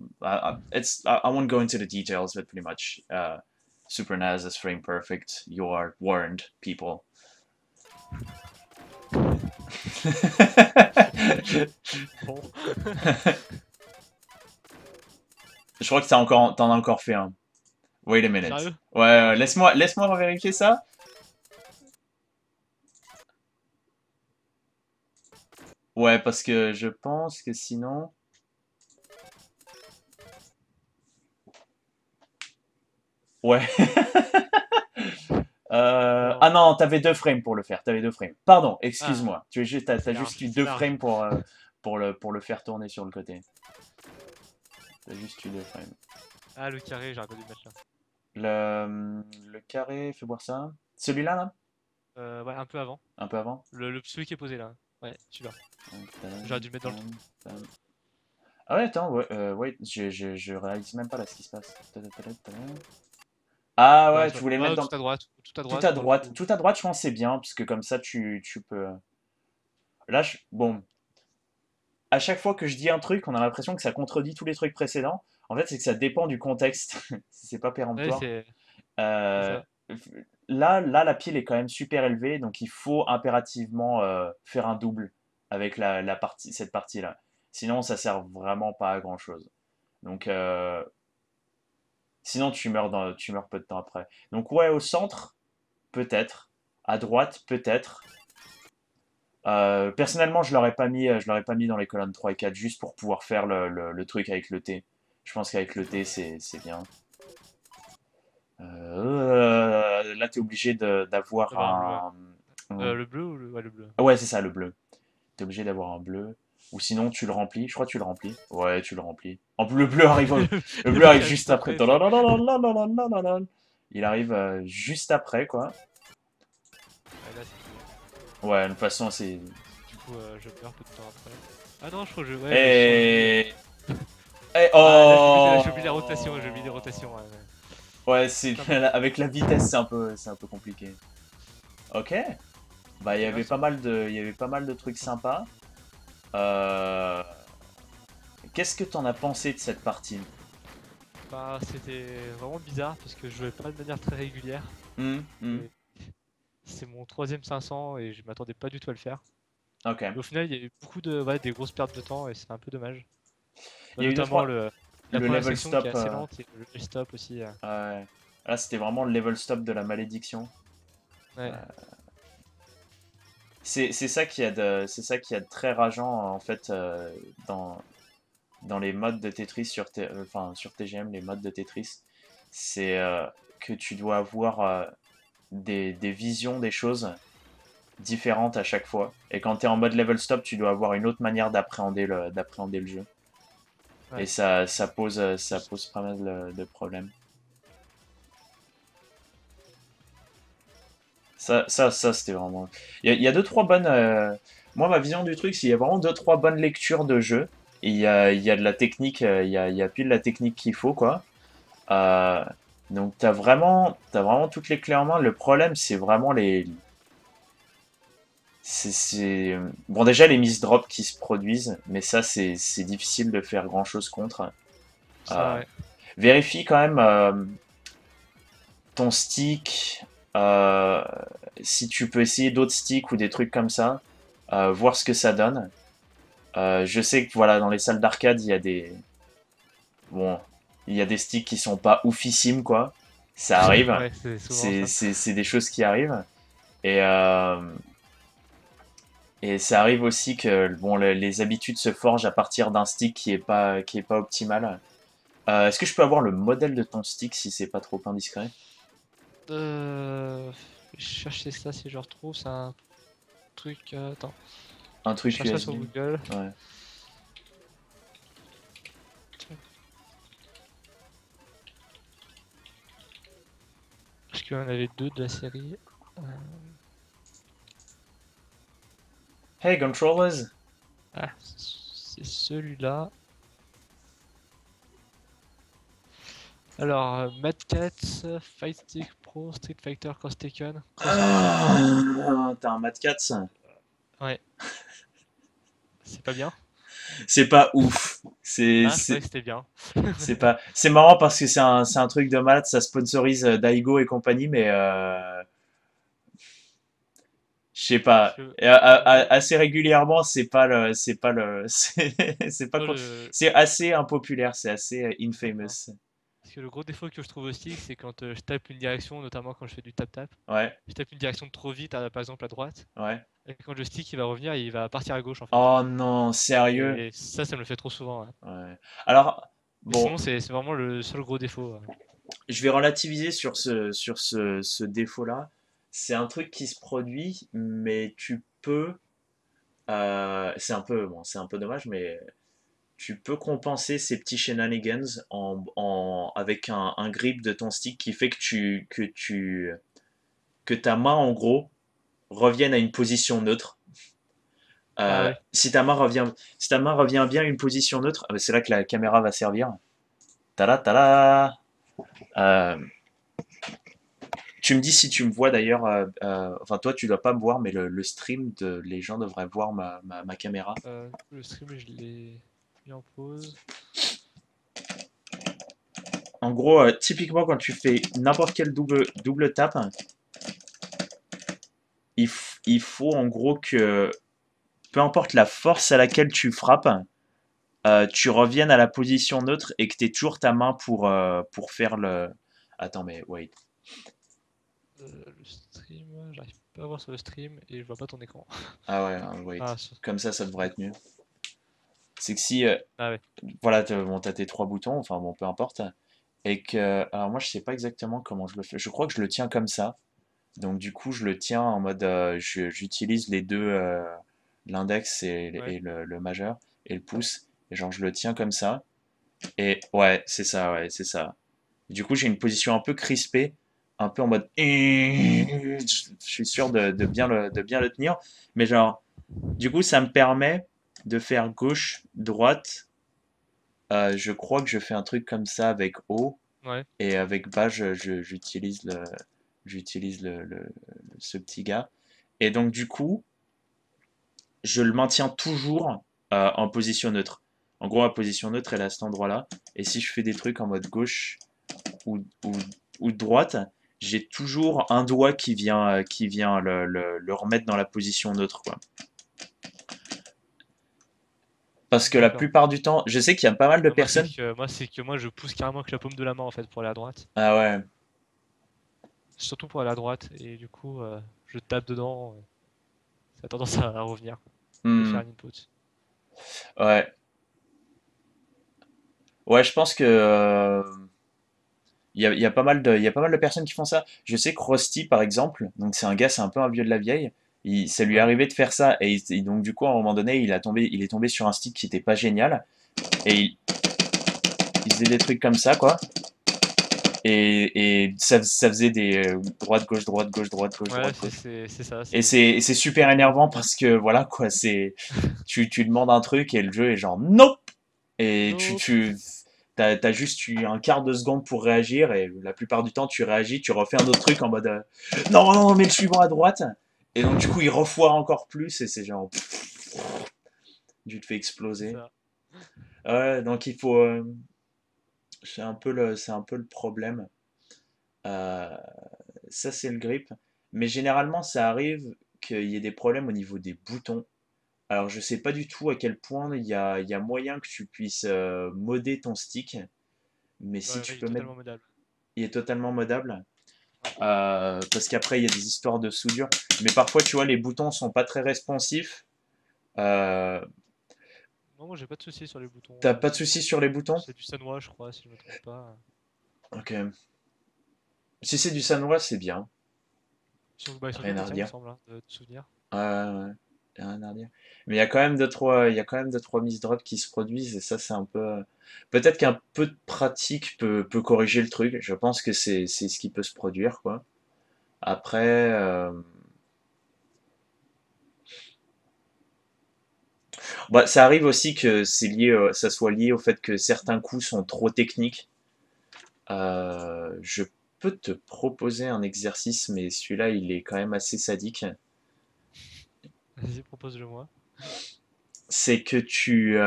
won't go into the details, but pretty much, Super NAS is frame perfect. You are warned, people. Bon. Je crois que t'en as encore fait un. Wait a minute. Sérieux? Ouais, Ah, laisse-moi vérifier ça. Ouais, parce que je pense que sinon. Ouais. non. Ah non, t'avais deux frames pour le faire. T'avais deux frames. Pardon, Ah, excuse-moi. T'as c'est large, juste eu c'est deux large. frames pour le faire tourner sur le côté. T'as juste eu deux frames. Ah, le carré, j'aurais pas dû le mettre là. Le carré, fais voir ça. Celui-là, là? Ouais, un peu avant. Un peu avant? Celui qui est posé là. Ouais, celui-là. J'aurais dû le mettre dans le trou. Ah ouais, attends, ouais, ouais, je réalise même pas là ce qui se passe. Ah Bah, ouais, tu tu vois. voulais le mettre Ouais, dans tout à droite ou dans le trou. tout à droite, je pense que c'est bien, parce que comme ça tu peux. Là, bon, à chaque fois que je dis un truc, on a l'impression que ça contredit tous les trucs précédents. En fait, c'est que ça dépend du contexte, si c'est pas Ouais, péremptoire. c'est Euh, ça. là, la pile est quand même super élevée, donc il faut impérativement faire un double avec cette partie-là. Sinon, ça sert vraiment pas à grand-chose. Donc, sinon, tu meurs peu de temps après. Donc, ouais, au centre, peut-être. À droite, peut-être. Personnellement, je l'aurais pas mis dans les colonnes 3 et 4 juste pour pouvoir faire le truc avec le T. Je pense qu'avec le T, c'est bien. Là, tu es obligé d'avoir D'avoir un bleu, ouais. un- Le bleu ou le. Ouais, le bleu. Ah ouais, c'est ça, le bleu. Tu es obligé d'avoir un bleu. Ou sinon, tu le remplis. Je crois que tu le remplis. Ouais, tu le remplis. En plus, le Le bleu mec qui arrive arrive juste juste après. après, tu sais. Il arrive juste après, quoi. Ouais, là, c'est fini. Ouais, de toute façon, c'est. Du coup, je meurs peu de temps après. Ah non, je crois que je. Ouais, j'ai changé. Et. Et Ah, là, j'ai oublié la rotation, oh! j'ai oublié les rotations. Ouais, ouais. Ouais, C'est un peu con. avec la vitesse, c'est un peu compliqué. Ok. Bah, Ok, ouais, c'est bon. il y avait pas mal de trucs sympas. Euh, Qu'est-ce que t'en as pensé de cette partie? Bah, c'était vraiment bizarre parce que je jouais pas de manière très régulière. Hmm, hmm. Et c'est mon troisième 500 et je m'attendais pas du tout à le faire. Ok. Et au final, il y a eu beaucoup de, ouais, des grosses pertes de temps et c'est un peu dommage. Bah, Il y a eu deux, notamment trois. la Le première level section qui est stop. assez lente et le level stop aussi. Ouais. Là, c'était vraiment le level stop de la malédiction. Ouais, C'est ça c'est ça qui a de très rageant en fait dans les modes de Tetris enfin, sur TGM, les modes de Tetris. C'est que tu dois avoir des visions des choses différentes à chaque fois. Et quand tu es en mode level stop, tu dois avoir une autre manière d'appréhender le jeu. Et ouais. ça pose pas mal de problèmes. Ça c'était vraiment. Il y a deux, trois bonnes. Moi, ma vision du truc, c'est qu'il y a vraiment deux, trois bonnes lectures de jeu. Et il y a de la technique, il y a pile la technique qu'il faut, quoi. Euh, donc, t'as vraiment toutes les clés en main. Le problème, c'est vraiment Bon, déjà, les miss drop qui se produisent, mais ça, c'est difficile de faire grand-chose contre. Ça, Euh, ouais. Vérifie quand même ton stick, euh, si tu peux essayer d'autres sticks ou des trucs comme ça, voir ce que ça donne. Je sais que voilà, dans les salles d'arcade, bon, il y a des sticks qui sont pas oufissimes, quoi. Ça arrive. Ouais, c'est souvent ça. C'est des choses qui arrivent. Et, euh, et ça arrive aussi que bon, les habitudes se forgent à partir d'un stick qui est pas optimal. Est-ce que je peux avoir le modèle de ton stick si c'est pas trop indiscret? Je chercher ça si je retrouve, c'est un truc. Attends, Un je truc cherche ça sur USB? Google. Ouais. Parce qu'il y en avait deux de la série. Euh, Hey, controllers! Ah, c'est celui-là. Alors, Mad Catz, Fight Stick Pro, Street Fighter Cross Tekken, Cross Fighter. Ah, t'as un Mad Catz? Ouais, c'est pas bien. C'est pas ouf. Ah, je croyais que c'était bien. C'est pas. C'est marrant parce que c'est un truc de malade. Ça sponsorise Daigo et compagnie, mais je sais Parce pas. que en gros, Assez régulièrement, c'est pas le, c'est pas moi, quoi. C'est assez impopulaire. C'est assez d'accord. infamous. Parce que le gros défaut que je trouve au stick, c'est quand je tape une direction, notamment quand je fais du tap-tap. Ouais, Je tape une direction trop vite, par exemple à droite, ouais. et quand le stick il va revenir, il va partir à gauche en fait. Oh non, sérieux? Et ça me le fait trop souvent. Ouais. Ouais. Alors, Mais bon, sinon, c'est vraiment le seul gros défaut. je vais relativiser ce défaut-là. C'est un truc qui se produit, mais tu peux. C'est un peu, bon, c'est un peu dommage, mais tu peux compenser ces petits shenanigans avec un grip de ton stick qui fait que ta main, en gros, revienne à une position neutre. Ah ouais. Si ta main revient bien à une position neutre, ah bah, c'est là que la caméra va servir. Tada, tada. Euh, Tu me dis si tu me vois d'ailleurs, enfin toi tu dois pas me voir, mais le stream les gens devraient voir ma caméra. Le stream, je l'ai mis en pause. En gros, typiquement quand tu fais n'importe quel double tap, il faut en gros que peu importe la force à laquelle tu frappes, tu reviennes à la position neutre et que tu aies toujours ta main pour faire le. Attends, mais wait. Le stream, j'arrive pas à voir sur le stream et je vois pas ton écran. Ah ouais, wait. Ah, Comme ça devrait être mieux. C'est que si, ah ouais. voilà, bon, t'as tes trois boutons, enfin bon, peu importe. Et que, alors moi je sais pas exactement comment je le fais. Je crois que je le tiens comme ça. Donc du coup je le tiens en mode, j'utilise les deux, l'index Ouais. et le majeur et le pouce. Et genre je le tiens comme ça. Et ouais, c'est ça, ouais, c'est ça. Du coup j'ai une position un peu crispée, un peu en mode. Je suis sûr de bien le tenir. Mais genre, du coup ça me permet de faire gauche, droite. Je crois que je fais un truc comme ça avec O. Ouais. Et avec bas, j'utilise ce petit gars. Et donc, du coup, je le maintiens toujours en position neutre. En gros, la position neutre, elle est à cet endroit-là. Et si je fais des trucs en mode gauche ou, ou, ou droite, j'ai toujours un doigt qui vient le remettre dans la position neutre, quoi. Parce que la D'accord. plupart du temps, je sais qu'il y a pas mal de Non, personnes. c'est que moi je pousse carrément avec la paume de la main en fait pour aller à droite. Ah ouais. Surtout pour aller à droite et du coup je tape dedans. Ça a tendance à revenir et faire Hmm, un input. ouais. Ouais, je pense que il y a pas mal il y a pas mal de personnes qui font ça. Je sais que Rusty, par exemple, donc c'est un gars, c'est un peu un vieux de la vieille. Ça lui est Ouais. arrivé de faire ça et donc du coup, à un moment donné, il est tombé sur un stick qui était pas génial et il faisait des trucs comme ça, quoi. Et ça faisait des droite gauche droite gauche droite gauche Ouais, droite gauche. c'est ça, Et c'est c'est super trop. énervant parce que voilà quoi, tu demandes un truc et le jeu est genre nope et Nope. t'as juste eu un quart de seconde pour réagir et la plupart du temps tu réagis, tu refais un autre truc en mode non, non, mais le suivant à droite. Et donc, du coup, il refoire encore plus et c'est genre, tu te fais C'est exploser. ça. Ouais, donc il faut, c'est un peu le problème. Euh, Ça, c'est le grip. Mais généralement, ça arrive qu'il y ait des problèmes au niveau des boutons. Alors, je sais pas du tout à quel point il y a moyen que tu puisses modder ton stick. Mais si Ouais, tu il est peux mettre, totalement modable. il est totalement modable. Ouais. Parce qu'après, il y a des histoires de soudure. Mais parfois, tu vois, les boutons sont pas très responsifs. Euh, Non, moi j'ai pas de soucis sur les boutons. T'as pas de soucis sur les boutons? C'est du Sanwa, je crois, si je me trompe pas. Ok. Si c'est du Sanwa, c'est bien. Ils sont bien Rien à détaillés, il me redire. semble, hein, de souvenir. Ouais. Rien à redire. Mais il y a quand même il y a quand même deux, trois miss drops qui se produisent et ça, c'est un peu. Peut-être qu'un peu de pratique peut corriger le truc. Je pense que c'est ce qui peut se produire, quoi. Après, bah, ça arrive aussi que ça soit lié au fait que certains coups sont trop techniques. Je peux te proposer un exercice, mais celui-là, il est quand même assez sadique. Vas-y, propose-le-moi. C'est que tu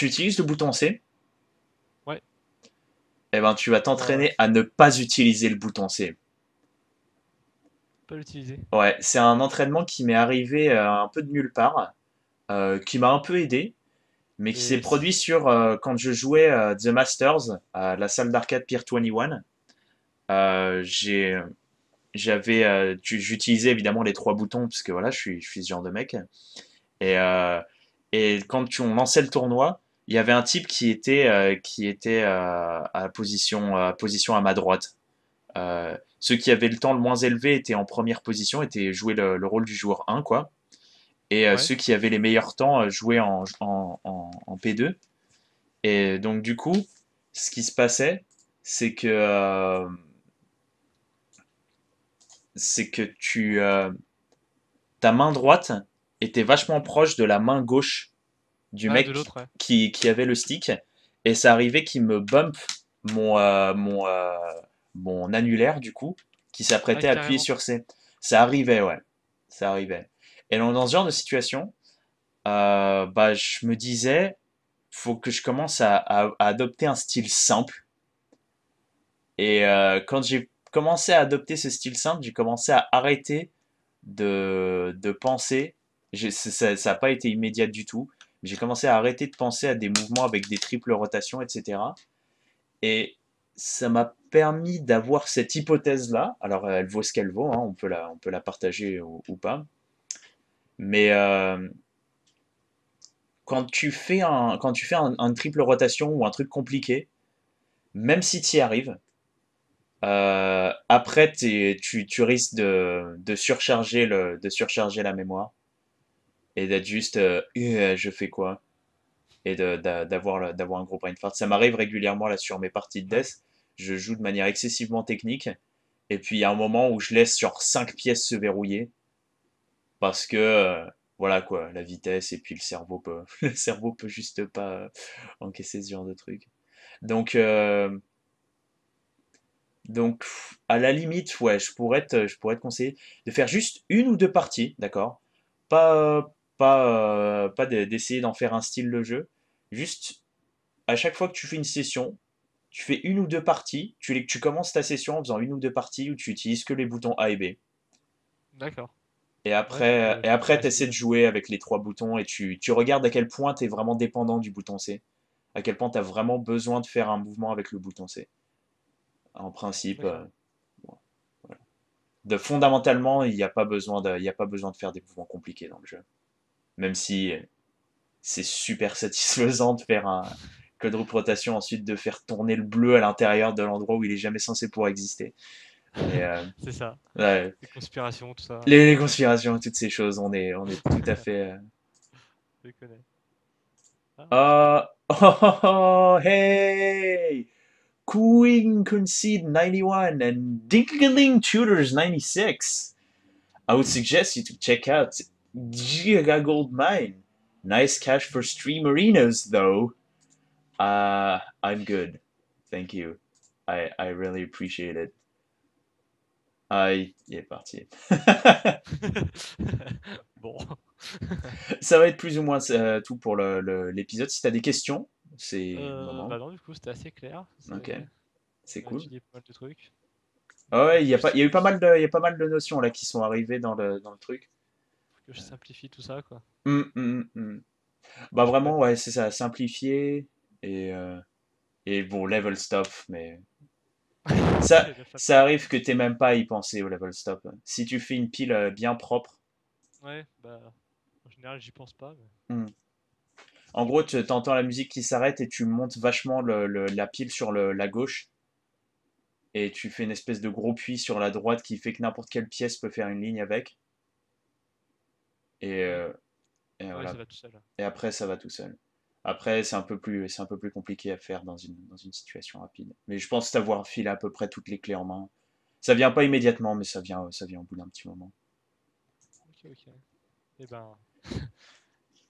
utilises le bouton C, Ouais, et ben tu vas pour t'entraîner à ne pas utiliser le bouton C. pas l'utiliser. Ouais, c'est un entraînement qui m'est arrivé un peu de nulle part, qui m'a un peu aidé, mais qui s'est Mais produit sur quand je jouais The Masters à la salle d'arcade Pier 21. Euh, j'ai, J'utilisais évidemment les trois boutons parce que voilà, je suis ce genre de mec. Et, euh, et on lançait le tournoi, il y avait un type qui était à position à ma droite. Ceux qui avaient le temps le moins élevé étaient en première position, étaient jouer le rôle du joueur 1, quoi. Et ouais, ceux qui avaient les meilleurs temps jouaient en P2. Et donc, du coup, ce qui se passait, c'est que, euh, c'est que ta main droite était vachement proche de la main gauche du ah, de mec l'autre, ouais. qui avait le stick. Et ça arrivait qu'il me bump mon, euh, mon, euh, mon annulaire, du coup, qui Ah, s'apprêtait à appuyer carrément. sur C. Ça arrivait, ouais. Ça arrivait. Et donc, dans ce genre de situation, bah, je me disais, faut que je commence à adopter un style simple. Et quand j'ai commencé à adopter ce style simple, j'ai commencé à arrêter de penser. Ça n'a pas été immédiat du tout. J'ai commencé à arrêter de penser à des mouvements avec des triples rotations, etc. Et ça m'a permis d'avoir cette hypothèse-là. Alors, elle vaut ce qu'elle vaut, hein, on peut la partager ou pas. Mais quand tu fais un triple rotation ou un truc compliqué, même si tu y arrives, après, tu risques de surcharger la mémoire et d'être juste, je fais quoi? Et d'avoir un gros brain fart. Ça m'arrive régulièrement là sur mes parties de Ouais. death. Je joue de manière excessivement technique. Et puis il y a un moment où je laisse genre 5 pièces se verrouiller parce que voilà quoi, la vitesse et puis le cerveau peut le cerveau peut juste pas encaisser ce genre de truc. Donc à la limite, ouais, je pourrais te conseiller de faire juste une ou deux parties, d'accord? D'essayer d'en faire un style de jeu. Juste à chaque fois que tu fais une session, tu fais une ou deux parties, tu commences ta session en faisant une ou deux parties où tu utilises que les boutons A et B. D'accord. Ouais, Et je après pourrais tu essaies essayer. de jouer avec les trois boutons et tu regardes à quel point tu es vraiment dépendant du bouton C. À quel point tu as vraiment besoin de faire un mouvement avec le bouton C. En principe, D'accord. bon, voilà. Fondamentalement, il y a pas besoin de faire des mouvements compliqués dans le jeu. Même si c'est super satisfaisant de faire un quadruple rotation, ensuite de faire tourner le bleu à l'intérieur de l'endroit où il est jamais censé pouvoir exister. Mais C'est ça. ouais, Les conspirations, tout ça. les conspirations, toutes ces choses, on est tout à fait. Je les connais. Ah, super. Uh, oh, hey! Queen Concede 91 and Dinkaling Tutors 96. I would suggest you to check out Giga Gold Mine. Nice cash for stream arenas, though. I'm good. Thank you. I really appreciate it. Ah, il est parti. Bon. Ça va être plus ou moins tout pour l'épisode. Si tu as des questions, c'est le Bah moment. non, du coup, c'était assez clair. Ok, c'est On a cool. étudié pas mal de trucs. Ah Faut ouais, que il y a eu pas mal il y a pas mal de notions là qui sont arrivées dans le truc. faut que je simplifie tout ça, quoi. Hum. Bah Je pourrais vraiment, pas. ouais, c'est ça, simplifier et, euh, et bon, level stop, mais ça, J'ai pas- ça arrive que t'aies même pas à y penser au level stop. Si tu fais une pile bien propre, Ouais, bah, en général, j'y pense pas, mais hmm. ça En marche gros, pas. tu entends la musique qui s'arrête et tu montes vachement la pile sur la gauche et tu fais une espèce de gros puits sur la droite qui fait que n'importe quelle pièce peut faire une ligne avec et, Ouais, euh, et ouais, ça voilà. va tout seul. Et après, ça va tout seul. Après, c'est un peu plus compliqué à faire dans une situation rapide. Mais je pense t'avoir filé à peu près toutes les clés en main. Ça vient pas immédiatement, mais ça vient au bout d'un petit moment. Ok, ok. Et ben,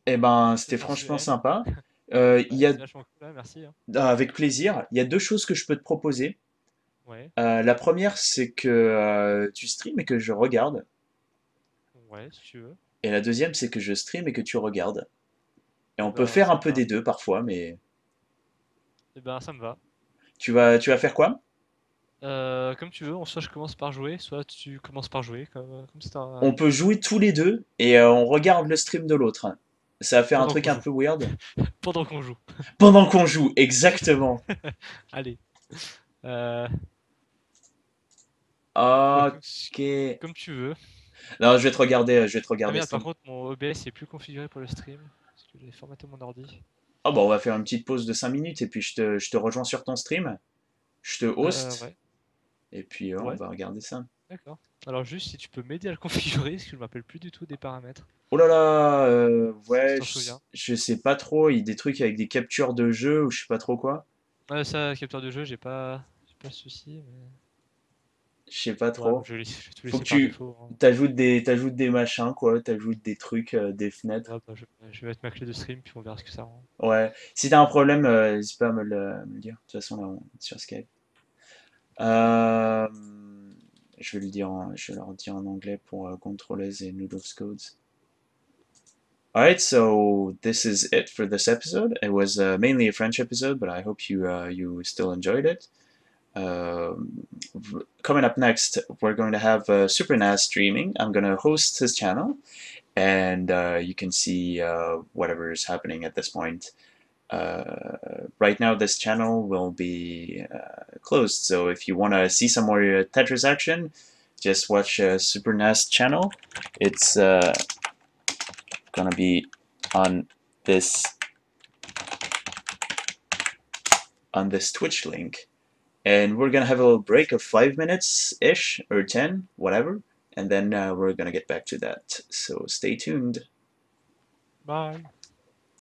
Eh ben, c'est c'était franchement parfait. sympa. Il y Ouais, a, c'est vachement cool, ouais, merci, hein. avec plaisir, il y a deux choses que je peux te proposer. Ouais, La première, c'est que tu stream et que je regarde. ouais, si tu veux. Et la deuxième, c'est que je stream et que tu regardes. Et Et on peut ben, faire ça un me peu va. des deux parfois, mais Et ben, ça me va. tu vas faire quoi? Comme tu veux, soit je commence par jouer, soit tu commences par jouer, comme c'est On un... peut jouer tous les deux et on regarde le stream de l'autre. Ça va faire un pendant truc qu'on un joue. peu weird. Pendant qu'on joue. Pendant qu'on joue, exactement. Allez. Euh, bah, Ok. comme tu veux. Non, je vais te Ah regarder merde, par stream. contre, mon OBS est plus configuré pour le stream. Parce que j'ai formaté mon ordi. Oh bah on va faire une petite pause de 5 minutes et puis je te rejoins sur ton stream. Je te host Ouais. et puis on Ouais, va regarder ça. d'accord. Alors juste, si tu peux m'aider à le configurer, parce que je me rappelle plus du tout des paramètres. Oh là là, Si ouais, t'en souviens. je sais pas trop. Il y a des trucs avec des captures de jeu ou je sais pas trop quoi. Ouais, ça, capteur de jeu, j'ai pas le souci, mais... Je sais pas Ouais, trop. je vais tout Faut que laisser par tu défaut, hein. t'ajoutes des machins quoi, t'ajoutes des trucs, des fenêtres. Ouais, bah, je vais mettre ma clé de stream, puis on verra ce que ça rend. Ouais. Si t'as un problème, n'hésite pas à me le dire. De toute façon là, on est sur Skype. Euh, je vais leur dire en anglais pour contrôler et noodles codes. Alright, so this is it for this episode. It was mainly a French episode, but I hope you still enjoyed it. Coming up next, we're going to have Super NAS streaming. I'm going to host his channel, and you can see whatever is happening at this point. Right now, this channel will be closed, so if you want to see some more Tetris action, just watch Super NAS channel. It's gonna be on this Twitch link. And we're gonna have a little break of 5 minutes ish or 10, whatever, and then we're gonna get back to that. So stay tuned. Bye!